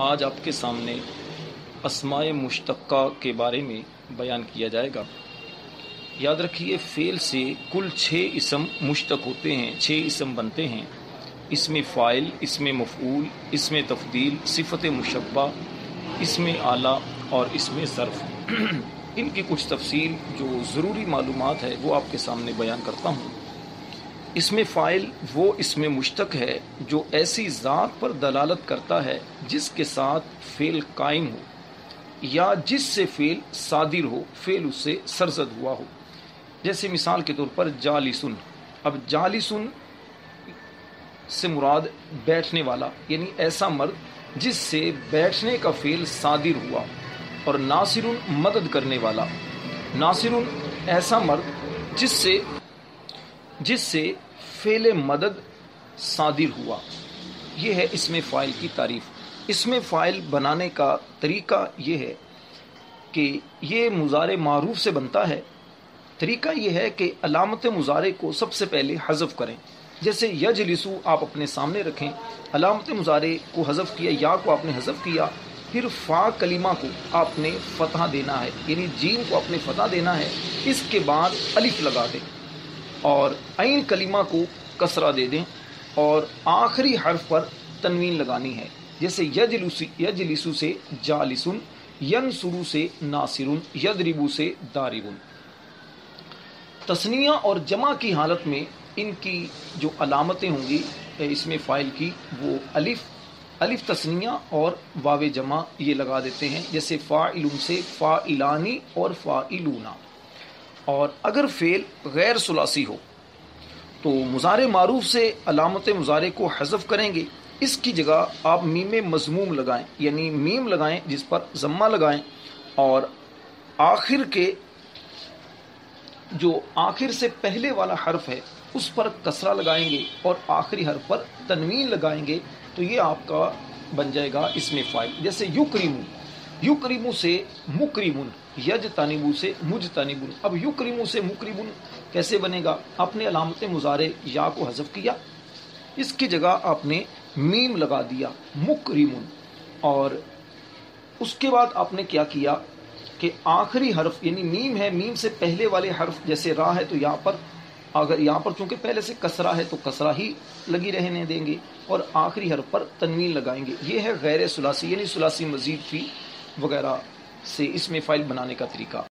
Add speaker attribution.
Speaker 1: آج آپ کے سامنے اسماء مشتقہ کے بارے میں بیان کیا جائے گا۔ یاد رکھیے فعل سے کل 6 اسم مشتق ہوتے ہیں، 6 اسم بنتے ہیں۔ اسم فاعل، اسم مفعول، اسم تفضیل، صفت مشبہ، اسم اعلیٰ اور اسم ظرف۔ ان کی کچھ تفصیل جو ضروری معلومات ہے وہ آپ کے سامنے بیان کرتا ہوں۔ اسم فاعل وہ اسم مشتق ہے جو ایسی ذات پر دلالت کرتا ہے جس کے ساتھ فعل قائم ہو یا جس سے فعل صادر ہو، فعل اس سے سرزد ہوا ہو۔ جیسے مثال کے طور پر جالسن۔ اب جالسن سے مراد بیٹھنے والا، یعنی ایسا مرد جس سے بیٹھنے کا فعل صادر ہوا، اور ناصرن مدد کرنے والا۔ ناصرن ایسا مرد جس سے فعل مدد صادر ہوا۔ یہ ہے اسم فاعل کی تعریف۔ اسم فاعل بنانے کا طریقہ یہ ہے کہ یہ مضارع معروف سے بنتا ہے۔ طریقہ یہ ہے کہ علامت مضارع کو سب سے پہلے حذف کریں۔ جیسے یجلسو آپ اپنے سامنے رکھیں، علامت مضارع کو حذف کیا، یا کو آپ نے حذف کیا، پھر فا کلمہ کو آپ نے فتح دینا ہے، یعنی جیم کو آپ نے فتح دینا ہے، اس کے بعد الف لگا دیں، اور عین کلمہ کو کسرہ دے دیں، اور آخری حرف پر تنوین لگانی ہے۔ جیسے یجلسو سے جالسن، ینصرو سے ناصرن، یضربو سے داربن۔ تثنیہ اور جمع کی حالت میں ان کی جو علامتیں ہوں گی اسم فاعل کی، وہ الف تثنیہ اور واو جمع یہ لگا دیتے ہیں۔ جیسے فاعلن سے فاعلانی اور فاعلون۔ اور اگر فعل غیر ثلاثی ہو تو مضارع معروف سے علامت مضارع کو حذف کریں گے، اس کی جگہ آپ میم مضموم لگائیں، یعنی میم لگائیں جس پر ضمہ لگائیں، اور آخر سے پہلے والا حرف ہے اس پر کسرہ لگائیں گے اور آخری حرف پر تنوین لگائیں گے، تو یہ آپ کا بن جائے گا اسم فاعل۔ جیسے یکرمو سے مکرمن، یجتنبو سے مجتنبن۔ اب یکرمو سے مکرمن کیسے بنے گا؟ آپ نے علامت مضارع یا کو حذف کیا، اس کی جگہ آپ نے میم لگا دیا مکرمن، اور اس کے بعد آپ نے کیا کیا کہ آخری حرف یعنی میم ہے، میم سے پہلے والے حرف جیسے را ہے تو یہاں پر، اگر یہاں پر چونکہ پہلے سے کسرہ ہے تو کسرہ ہی لگی رہنے دیں گے، اور آخری حرف پر تنوین لگائیں گے۔ یہ ہے غیر ثلاثی، یعنی ثلاثی مزید فی وغیرہ سے اسم فاعل بنانے کا طریقہ۔